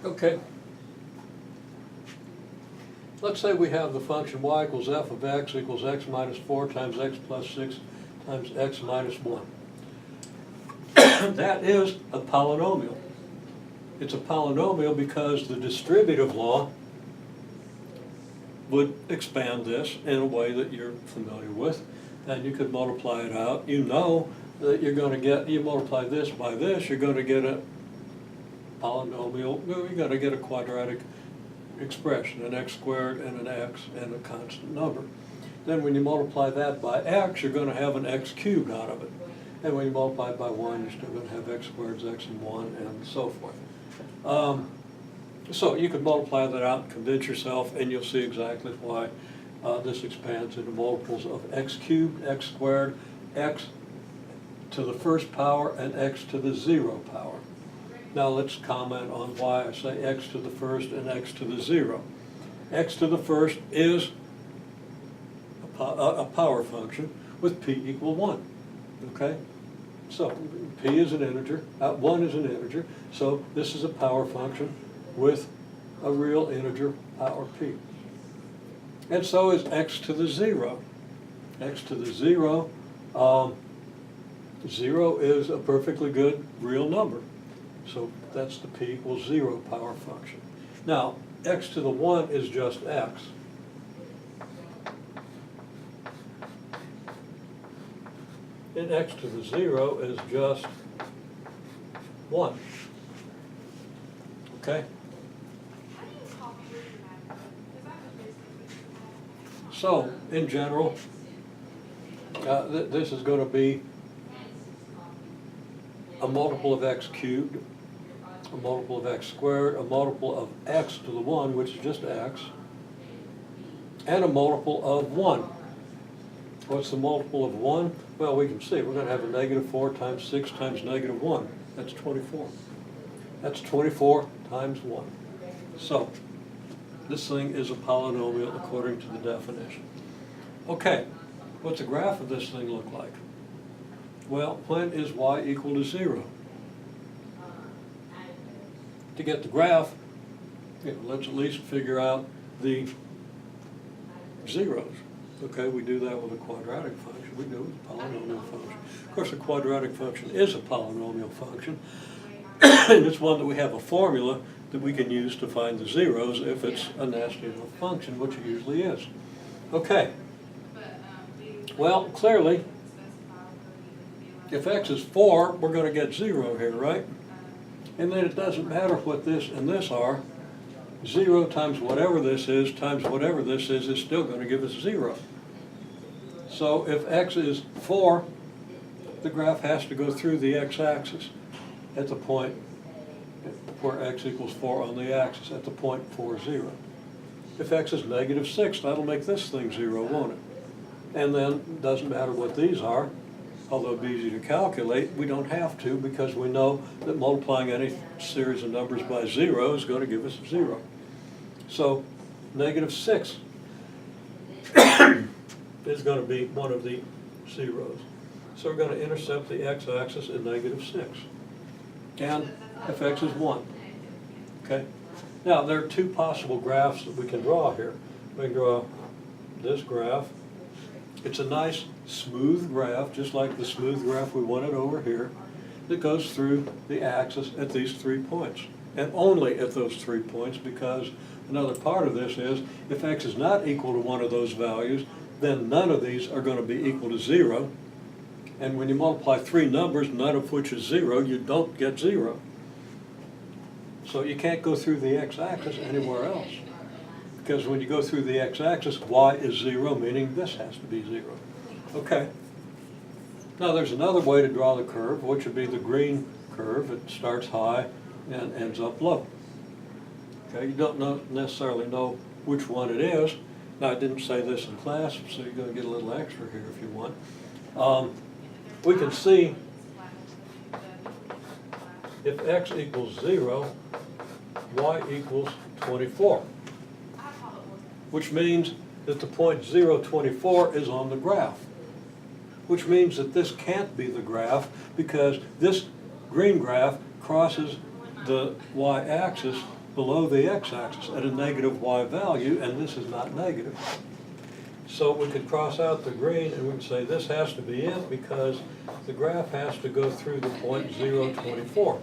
Okay. Let's say we have the function y equals f of x equals x minus 4 times x plus 6 times x minus 1. That is a polynomial. It's a polynomial because the distributive law would expand this in a way that you're familiar with, and you could multiply it out. You know that you're going to get, you multiply this by this, you're going to get a polynomial, you're going to get a quadratic expression, an x squared and an x and a constant number. Then when you multiply that by x, you're going to have an x cubed out of it. And when you multiply it by 1, you're still going to have x squared, x and 1, and so forth. So you could multiply that out and convince yourself, and you'll see exactly why this expands into multiples of x cubed, x squared, x to the first power, and x to the 0 power. Now let's comment on why I say x to the first and x to the 0. X to the first is a power function with p equal 1. Okay? So p is an integer, 1 is an integer, so this is a power function with a real integer power p. And so is x to the 0. X to the 0, 0 is a perfectly good real number. So that's the p equals 0 power function. Now, x to the 1 is just x. And x to the 0 is just 1. Okay? So, in general, this is going to be a multiple of x cubed, a multiple of x squared, a multiple of x to the 1, which is just x, and a multiple of 1. What's the multiple of 1? Well, we can see we're going to have a negative 4 times 6 times negative 1. That's 24. That's 24 times 1. So, this thing is a polynomial according to the definition. Okay, what's the graph of this thing look like? Well, when is y equal to 0? To get the graph, let's at least figure out the zeros. Okay, we do that with a quadratic function. We do it with a polynomial function. Of course, a quadratic function is a polynomial function, and it's one that we have a formula that we can use to find the zeros if it's a nasty enough function, which it usually is. Okay. Well, clearly, if x is 4, we're going to get 0 here, right? And then it doesn't matter what this and this are. 0 times whatever this is still going to give us 0. So if x is 4, the graph has to go through the x-axis at the point where x equals 4 on the axis, at the point 4, 0. If x is negative 6, that'll make this thing 0, won't it? And then it doesn't matter what these are. Although it'd be easy to calculate, we don't have to because we know that multiplying any series of numbers by 0 is going to give us 0. So negative 6 is going to be one of the zeros. So we're going to intercept the x-axis at negative 6. And if x is 1. Okay? Now, there are two possible graphs that we can draw here. We can draw this graph. It's a nice smooth graph, just like the smooth graph we wanted over here, that goes through the axis at these 3 points. And only at those 3 points, because another part of this is, if x is not equal to one of those values, then none of these are going to be equal to 0. And when you multiply 3 numbers, none of which is 0, you don't get 0. So you can't go through the x-axis anywhere else. Because when you go through the x-axis, y is 0, meaning this has to be 0. Okay. Now there's another way to draw the curve, which would be the green curve. It starts high and ends up low. Okay, you don't necessarily know which one it is. Now I didn't say this in class, so you're going to get a little extra here if you want. We can see if x equals 0, y equals 24. Which means that the point 0, 24 is on the graph. Which means that this can't be the graph because this green graph crosses the y-axis below the x-axis at a negative y value, and this is not negative. So we could cross out the green and we would say this has to be it because the graph has to go through the point 0, 24.